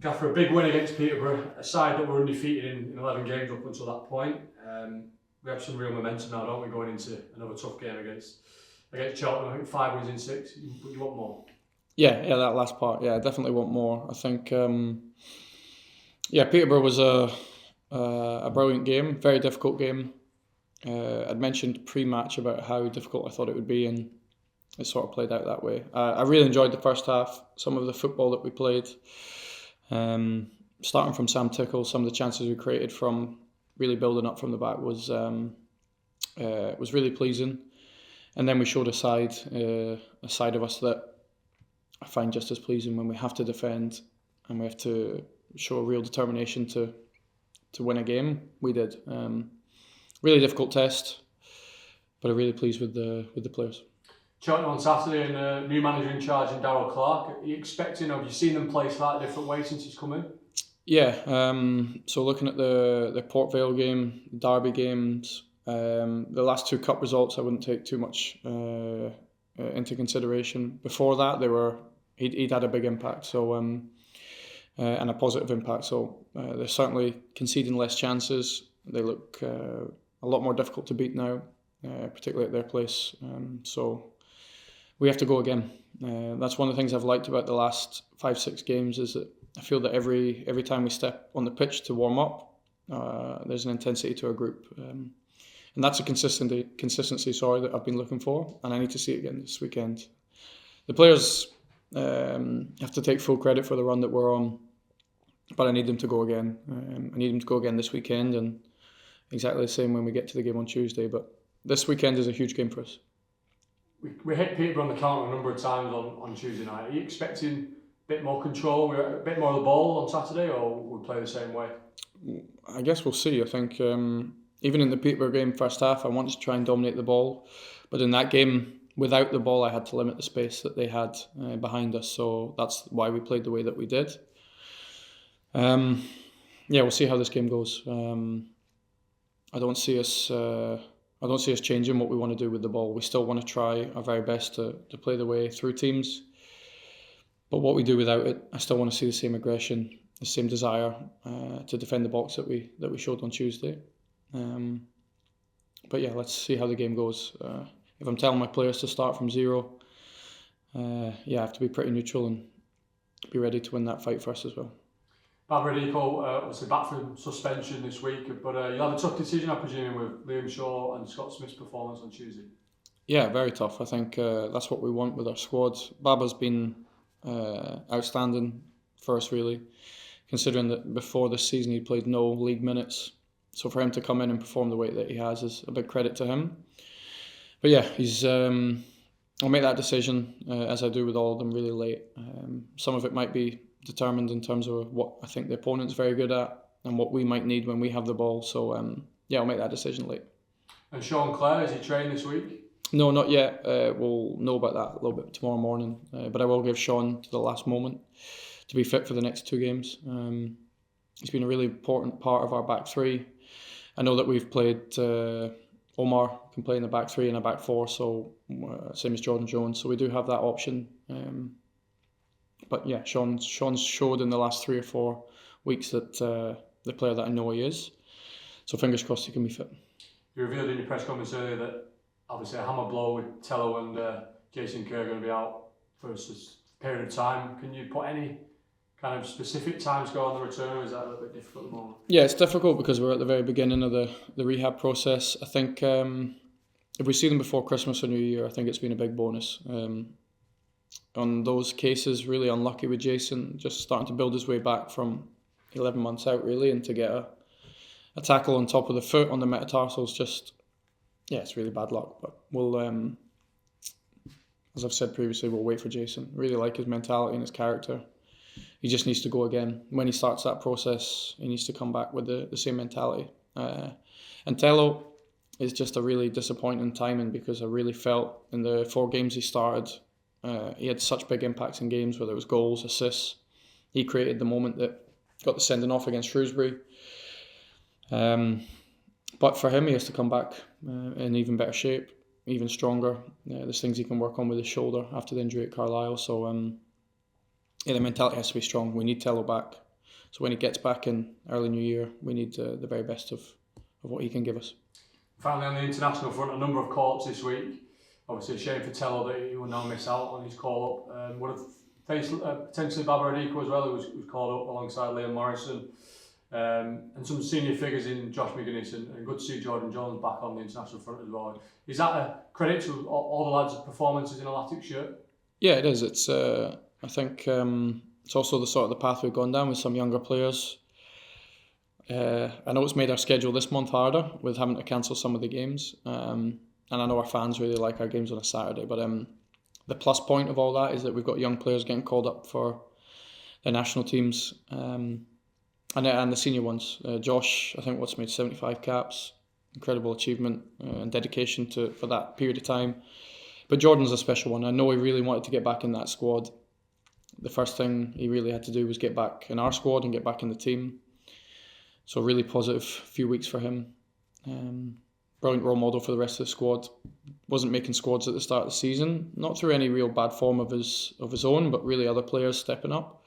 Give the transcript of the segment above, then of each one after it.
Gaffer, a big win against Peterborough, a side that were undefeated in 11 games up until that point. We have some real momentum now, don't we, going into another tough game against Cheltenham. I think 5 wins in 6. You want more? Yeah, that last part. Yeah, I definitely want more. I think, Peterborough was a brilliant game, very difficult game. I'd mentioned pre-match about how difficult I thought it would be, and it sort of played out that way. I really enjoyed the first half, some of the football that we played. Starting from Sam Tickle, some of the chances we created from really building up from the back was really pleasing. And then we showed a side of us that I find just as pleasing when we have to defend and we have to show a real determination to win a game. We did. Really difficult test, but I'm really pleased with the players. Cheltenham on Saturday and a new manager in charge in Daryl Clark. Are you expecting, have you seen them play slightly different ways since he's come in? Yeah, so looking at the Port Vale game, the Derby games, the last 2 cup results I wouldn't take too much into consideration. Before that, he'd had a big impact, so and a positive impact. So they're certainly conceding less chances. They look a lot more difficult to beat now, particularly at their place. So we have to go again. That's one of the things I've liked about the last 5-6 games is that I feel that every time we step on the pitch to warm up, there's an intensity to our group. And that's a consistency that I've been looking for, and I need to see it again this weekend. The players have to take full credit for the run that we're on, but I need them to go again. I need them to go again this weekend, and exactly the same when we get to the game on Tuesday. But this weekend is a huge game for us. We hit Peterborough on the counter a number of times on Tuesday night. Are you expecting a bit more control, a bit more of the ball on Saturday, or we'll play the same way? I guess we'll see. I think even in the Peterborough game first half, I wanted to try and dominate the ball. But in that game, without the ball, I had to limit the space that they had behind us. So that's why we played the way that we did. We'll see how this game goes. I don't see us changing what we want to do with the ball. We still want to try our very best to play the way through teams. But what we do without it, I still want to see the same aggression, the same desire to defend the box that we showed on Tuesday. But yeah, let's see how the game goes. If I'm telling my players to start from zero, I have to be pretty neutral and be ready to win that fight first as well. Babradico was back from suspension this week, but you'll have a tough decision, I presume, with Liam Shaw and Scott Smith's performance on Tuesday. Yeah, very tough. I think that's what we want with our squad. Baba's been outstanding for us, really, considering that before this season he played no league minutes. So for him to come in and perform the way that he has is a big credit to him. But yeah, he's. I'll make that decision as I do with all of them really late. Some of it might be determined in terms of what I think the opponent's very good at and what we might need when we have the ball. So I'll make that decision late. And Sean Clare, is he training this week? No, not yet. We'll know about that a little bit tomorrow morning. But I will give Sean to the last moment to be fit for the next 2 games. He's been a really important part of our back 3. I know that we've played Omar can play in the back 3 and a back 4, so same as Jordan Jones. So we do have that option. But yeah, Sean's showed in the last 3 or 4 weeks that the player that I know he is. So fingers crossed he can be fit. You revealed in your press conference earlier that obviously a hammer blow with Tello and Jason Kerr going to be out for a period of time. Can you put any kind of specific timescale on the return, or is that a little bit difficult at the moment? Yeah, it's difficult because we're at the very beginning of the rehab process. I think if we see them before Christmas or New Year, I think it's been a big bonus. On those cases, really unlucky with Jason, just starting to build his way back from 11 months out, really, and to get a tackle on top of the foot on the metatarsals, it's really bad luck. But we'll, as I've said previously, we'll wait for Jason. Really like his mentality and his character. He just needs to go again. When he starts that process, he needs to come back with the same mentality. And Tello is just a really disappointing timing because I really felt in the 4 games he started, he had such big impacts in games, whether it was goals, assists. He created the moment that got the sending off against Shrewsbury. But for him, he has to come back in even better shape, even stronger. There's things he can work on with his shoulder after the injury at Carlisle. So the mentality has to be strong. We need Tello back. So when he gets back in early New Year, we need the very best of what he can give us. Finally, on the international front, a number of call-ups this week. Obviously, a shame for Tello that he will now miss out on his call-up. Would have faced potentially Baba Adiko as well, who was called up alongside Liam Morrison. And some senior figures in Josh McGuinness, and good to see Jordan Jones back on the international front as well. Is that a credit to all the lads' performances in a Latics shirt? Yeah, it is. It's I think it's also the sort of the path we've gone down with some younger players. I know it's made our schedule this month harder with having to cancel some of the games, and I know our fans really like our games on a Saturday. But the plus point of all that is that we've got young players getting called up for the national teams. And the senior ones. Josh, I think, made 75 caps. Incredible achievement and dedication for that period of time. But Jordan's a special one. I know he really wanted to get back in that squad. The first thing he really had to do was get back in our squad and get back in the team. So really positive few weeks for him. Brilliant role model for the rest of the squad. Wasn't making squads at the start of the season. Not through any real bad form of his own, but really other players stepping up.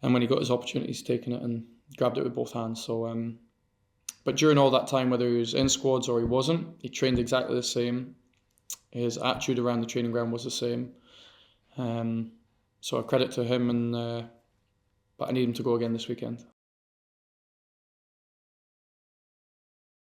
And when he got his opportunity, he's taken it and grabbed it with both hands. So, but during all that time, whether he was in squads or he wasn't, he trained exactly the same. His attitude around the training ground was the same. So a credit to him, but I need him to go again this weekend.